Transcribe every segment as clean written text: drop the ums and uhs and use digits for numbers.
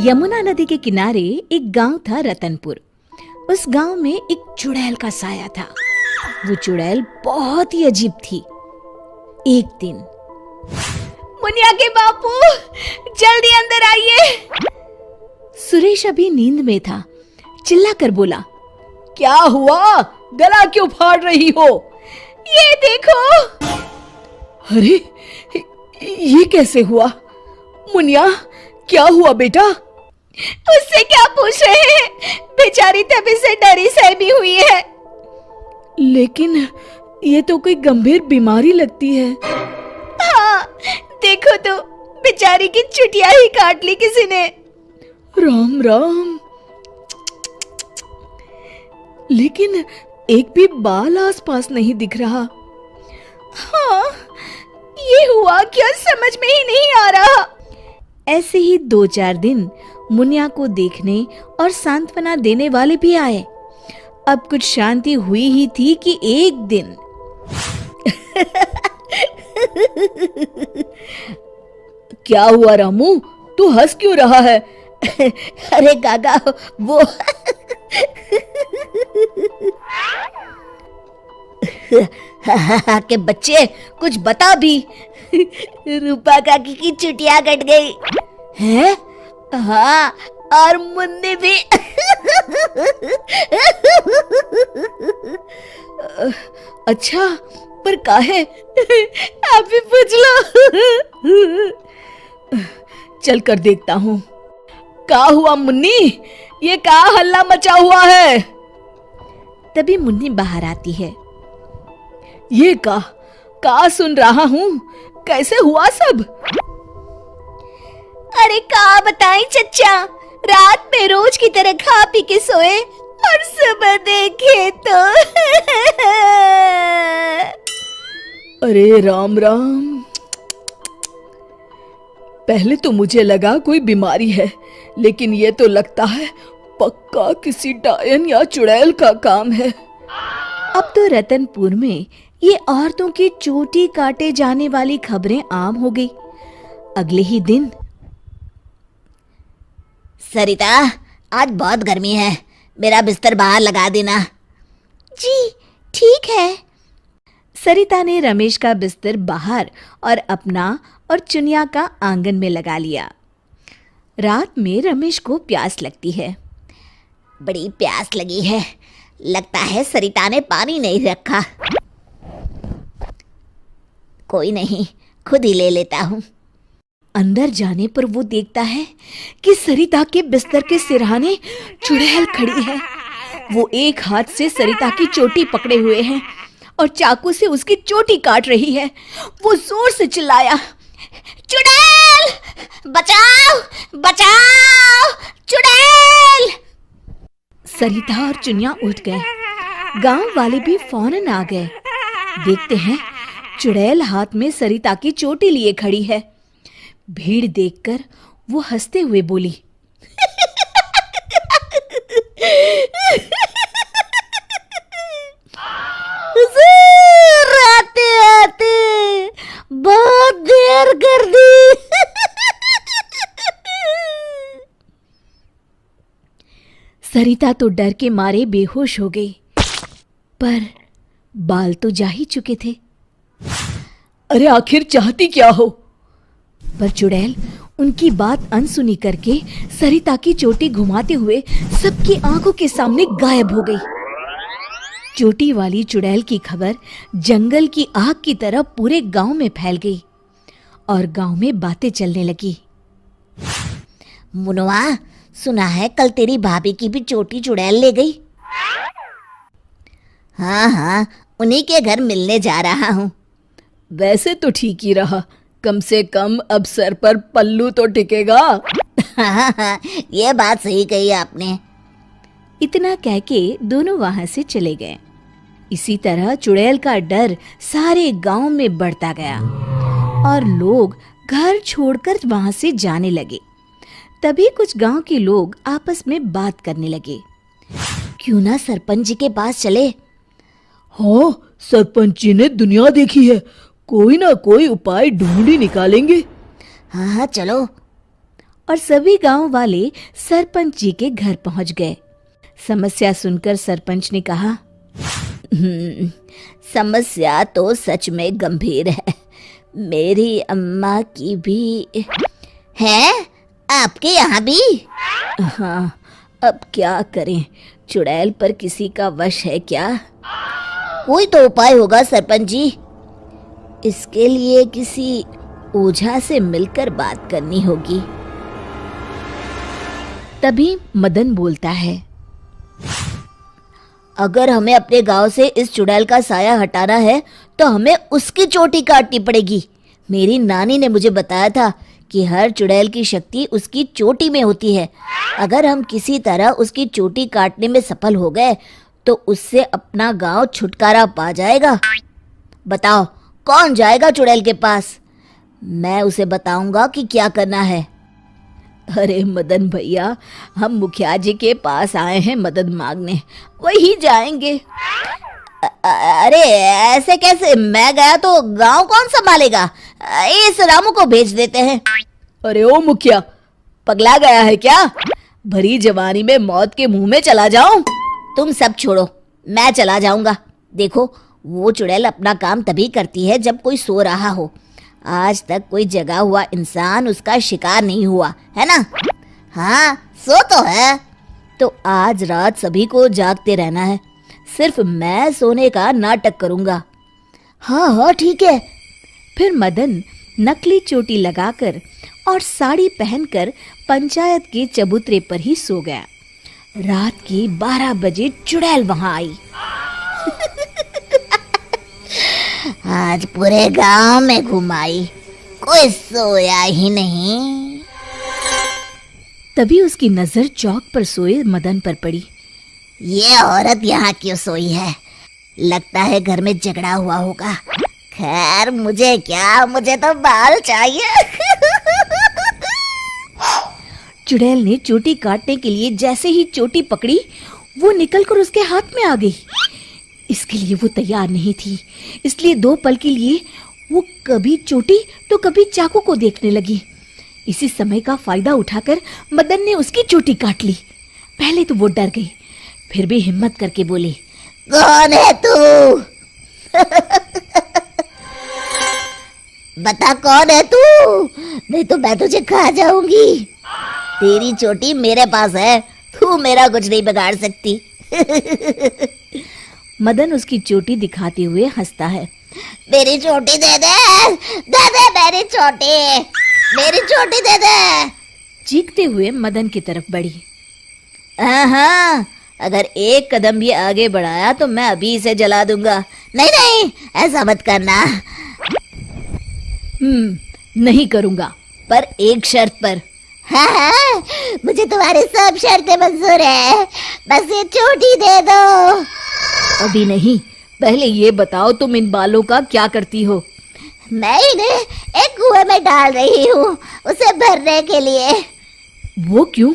यमुना नदी के किनारे एक गांव था रतनपुर। उस गांव में एक चुड़ैल का साया था। वो चुड़ैल बहुत ही अजीब थी। एक दिन, मुनिया के बापू, जल्दी अंदर आइए। सुरेश अभी नींद में था, चिल्लाकर बोला, क्या हुआ? गला क्यों फाड़ रही हो? ये देखो। अरे, ये कैसे हुआ? मुनिया, क्या हुआ बेटा? उससे क्या पूछ रहे हैं? बेचारी तभी से डरी सहमी हुई है। लेकिन ये तो कोई गंभीर बीमारी लगती है। हाँ, देखो तो, बेचारी की चुटिया ही काट ली किसी ने। राम राम। लेकिन एक भी बाल आसपास नहीं दिख रहा। हाँ, ये हुआ क्या समझ में ही नहीं आ रहा। ऐसे ही 2-4 दिन मुनिया को देखने और सांत्वना देने वाले भी आए। अब कुछ शांति हुई ही थी कि एक दिन क्या हुआ रामू? तू हंस क्यों रहा है? अरे काका, वो के बच्चे, कुछ बता भी। रूपा काकी की चुटिया कट गई है। हाँ, और मुन्नी भी। अच्छा, पर काहे? आप भी पूछ लो। चल कर देखता हूँ। क्या हुआ मुन्नी? ये क्या हल्ला मचा हुआ है? तभी मुन्नी बाहर आती है। ये का सुन रहा हूँ? कैसे हुआ सब? अरे का बताएं चच्चा, रात में रोज की तरह खा पी के सोए और सुबह देखे तो अरे राम राम। पहले तो मुझे लगा कोई बीमारी है, लेकिन ये तो लगता है पक्का किसी डायन या चुड़ैल का काम है। अब तो रतनपुर में ये औरतों की चोटी काटे जाने वाली खबरें आम हो गई। अगले ही दिन, सरिता, आज बहुत गर्मी है, मेरा बिस्तर बाहर लगा देना। जी ठीक है। सरिता ने रमेश का बिस्तर बाहर और अपना और चुनिया का आंगन में लगा लिया। रात में रमेश को प्यास लगती है। बड़ी प्यास लगी है, लगता है सरिता ने पानी नहीं रखा। कोई नहीं, खुद ही ले लेता हूँ। अंदर जाने पर वो देखता है कि सरिता के बिस्तर के सिरहाने चुड़ैल खड़ी है। वो एक हाथ से सरिता की चोटी पकड़े हुए है और चाकू से उसकी चोटी काट रही है। वो जोर से चिल्लाया, चुड़ैल, बचाओ बचाओ, चुड़ैल। सरिता और चुनिया उठ गए। गांव वाले भी फौरन आ गए। देखते हैं चुड़ैल हाथ में सरिता की चोटी लिए खड़ी है। भीड़ देखकर वो हंसते हुए बोली, आते आते बहुत देर कर दी। सरिता तो डर के मारे बेहोश हो गई, पर बाल तो जा ही चुके थे। अरे आखिर चाहती क्या हो? पर चुड़ैल उनकी बात अनसुनी करके सरिता की चोटी घुमाते हुए सबकी आंखों के सामने गायब हो गई। चोटी वाली चुड़ैल की खबर जंगल की आग की तरह पूरे गांव में फैल गई और गांव में बातें चलने लगी। मुनवा, सुना है कल तेरी भाभी की भी चोटी चुड़ैल ले गई। हाँ हाँ, उन्हीं के घर मिलने जा रहा हूँ। वैसे तो ठीक ही रहा, कम से कम अब सर पर पल्लू तो टिकेगा। हाँ, ये बात सही कही आपने। इतना कह के दोनों वहां से चले गए। इसी तरह चुड़ैल का डर सारे गांव में बढ़ता गया और लोग घर छोड़कर वहां से जाने लगे। तभी कुछ गांव के लोग आपस में बात करने लगे, क्यों ना सरपंच जी के पास चले। हाँ, सरपंच जी ने दुनिया देखी है, कोई ना कोई उपाय ढूंढ ही निकालेंगे। हाँ हाँ चलो। और सभी गांव वाले सरपंच जी के घर पहुंच गए। समस्या सुनकर सरपंच ने कहा, समस्या तो सच में गंभीर है। मेरी अम्मा की भी है, आपके यहाँ भी? हाँ, अब क्या करें, चुड़ैल पर किसी का वश है क्या? कोई तो उपाय होगा सरपंच जी। इसके लिए किसी ओझा से मिलकर बात करनी होगी। तभी मदन बोलता है, अगर हमें अपने गांव से इस चुड़ैल का साया हटाना है तो हमें उसकी चोटी काटनी पड़ेगी। मेरी नानी ने मुझे बताया था कि हर चुड़ैल की शक्ति उसकी चोटी में होती है। अगर हम किसी तरह उसकी चोटी काटने में सफल हो गए तो उससे अपना गांव छुटकारा पा जाएगा। बताओ कौन जाएगा चुड़ैल के पास? मैं उसे बताऊंगा कि क्या करना है। अरे मदन भैया, हम मुखिया जी के पास आए हैं मदद मांगने, वही जाएंगे। अरे ऐसे कैसे? मैं गया तो गांव कौन संभालेगा? इस रामू को भेज देते हैं। अरे ओ मुखिया, पगला गया है क्या? भरी जवानी में मौत के मुंह में चला जाऊं? तुम सब छोड़ो, मैं चला जाऊंगा। देखो, वो चुड़ैल अपना काम तभी करती है जब कोई सो रहा हो। आज तक कोई जगा हुआ इंसान उसका शिकार नहीं हुआ है ना? हाँ, सो तो है। तो आज रात सभी को जागते रहना है। सिर्फ मैं सोने का नाटक करूंगा। हाँ हाँ ठीक है। फिर मदन नकली चोटी लगाकर और साड़ी पहनकर पंचायत के चबूतरे पर ही सो गया। रात के 12 बजे चुड़ैल वहां आई। आज पूरे गांव में घुमाई, कोई सोया ही नहीं। तभी उसकी नजर चौक पर सोए मदन पर पड़ी। ये औरत यहाँ क्यों सोई है? लगता है घर में झगड़ा हुआ होगा। खैर मुझे क्या, मुझे तो बाल चाहिए। चुड़ैल ने चोटी काटने के लिए जैसे ही चोटी पकड़ी, वो निकलकर उसके हाथ में आ गई। इसके लिए वो तैयार नहीं थी, इसलिए 2 पल के लिए वो कभी चोटी तो कभी चाकू को देखने लगी। इसी समय का फायदा उठाकर मदन ने उसकी चोटी काट ली। पहले तो वो डर गई, फिर भी हिम्मत करके बोली, कौन है तू? बता कौन है तू, नहीं तो मैं तुझे खा जाऊंगी। तेरी चोटी मेरे पास है, तू मेरा कुछ नहीं बिगाड़ सकती। मदन उसकी चोटी दिखाते हुए हंसता है। मेरी चोटी दे दे, दे दे मेरी चोटी, मेरी चोटी दे दे। चीखते हुए मदन की तरफ बढ़ी। हाँ, अगर एक कदम भी आगे बढ़ाया तो मैं अभी इसे जला दूंगा। नहीं नहीं, ऐसा मत करना। नहीं करूंगा, पर एक शर्त पर। हाँ, मुझे तुम्हारी सब शर्तें मंजूर है, बस ये चोटी दे दो। अभी नहीं, पहले ये बताओ तुम इन बालों का क्या करती हो? मैं इन्हें एक कुएं में डाल रही हूँ, उसे भरने के लिए। वो क्यों?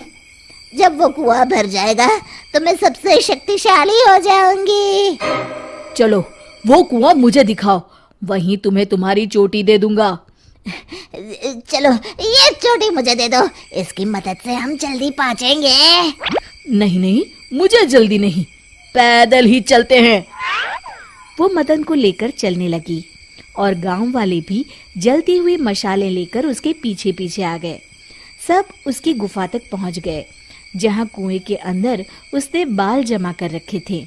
जब वो कुआं भर जाएगा तो मैं सबसे शक्तिशाली हो जाऊंगी। चलो वो कुआं मुझे दिखाओ, वहीं तुम्हें तुम्हारी चोटी दे दूंगा। चलो ये चोटी मुझे दे दो, इसकी मदद से हम जल्दी पहुंचेंगे। नहीं नहीं, मुझे जल्दी नहीं, पैदल ही चलते हैं। वो मदन को लेकर चलने लगी और गांव वाले भी जलती हुई मशालें लेकर उसके पीछे पीछे आ गए। सब उसकी गुफा तक पहुंच गए, जहां कुएं के अंदर उसने बाल जमा कर रखे थे।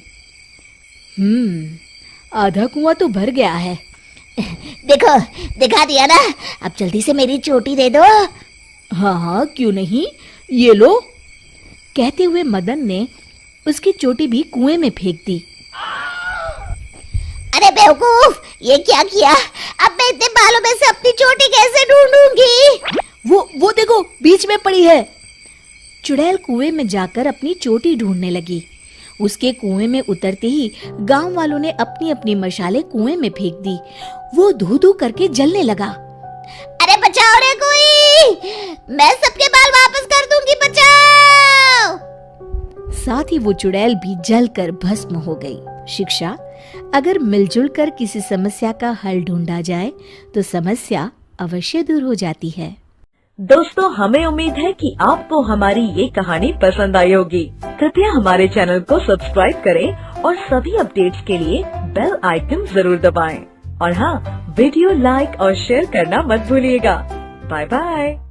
आधा कुआं तो भर गया है। देखो, दिखा दिया ना, अब जल्दी से मेरी चोटी दे दो। हाँ, क्यों नहीं, ये लो। कहते हुए मदन ने उसकी चोटी भी कुएं में फेंक दी। अरे बेवकूफ, ये क्या किया? अब मैं इतने बालों में से अपनी चोटी कैसे ढूंढूंगी? वो देखो, बीच में पड़ी है। चुड़ैल कुएं में जाकर अपनी चोटी ढूंढने लगी। उसके कुएं में उतरते ही गांव वालों ने अपनी अपनी मशालें कुएं में फेंक दी। वो धू धू करके जलने लगा। अरे बचाओ रे कोई, मैं सबके बाल वापस कर दूंगी, बचाओ। साथ ही वो चुड़ैल भी जलकर भस्म हो गई। शिक्षा: अगर मिलजुल कर किसी समस्या का हल ढूंढा जाए तो समस्या अवश्य दूर हो जाती है। दोस्तों, हमें उम्मीद है कि आपको हमारी ये कहानी पसंद आई होगी। कृपया हमारे चैनल को सब्सक्राइब करें और सभी अपडेट्स के लिए बेल आइकन जरूर दबाएं। और हाँ, वीडियो लाइक और शेयर करना मत भूलिएगा। Bye bye.